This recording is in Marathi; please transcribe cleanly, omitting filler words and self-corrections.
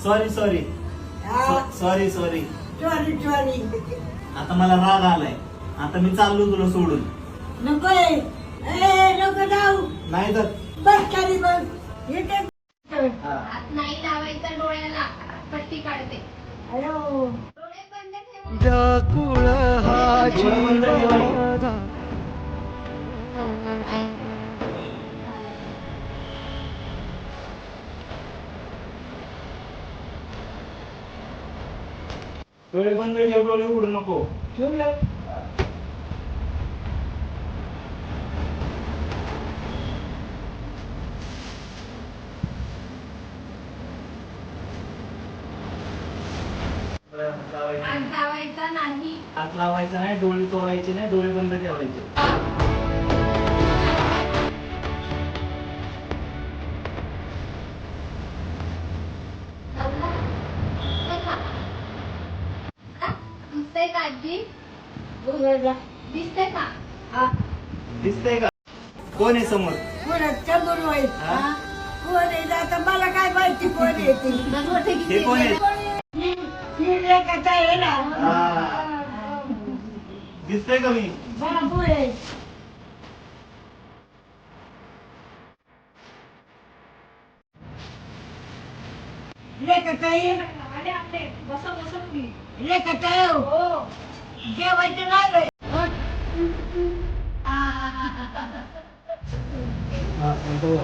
Sorry sorry sorry sorry. चोरी चोरी आता मला राग आलाय. आता मी चाललो तुला सोडून. नको नको जाऊ. नाही तर बस खाली बस. इथे हात नाही लावायचा डोळ्याला, पट्टी काढते. अयो डोळे बंद ठेवून व्याकुळ हा जीव माझा. डोळे बंद ठेव, डोळे उघडू नको. हात लावायचा नाही. हात लावायचा नाही, डोळे तोडायचे नाही, डोळे बंद ठेवायचे. दिसतंय का आजी? बोलायला. दिसतंय का? हा दिसतंय का? कोण आहे समोर? कोणाच्या बोलवाय हा? कोण आहे आता मला काय माहिती कोण आहे ती. मोठे हे किती कोण आहे? ही लेकाचा आहे ना. हा. दिसतंय का मी? बाबू आहे. लेकाचा आहे. बसा बसा तुम्ही. लेकाचा आहे हो. जेवायचं नाही बाई. हा, म्हणतो.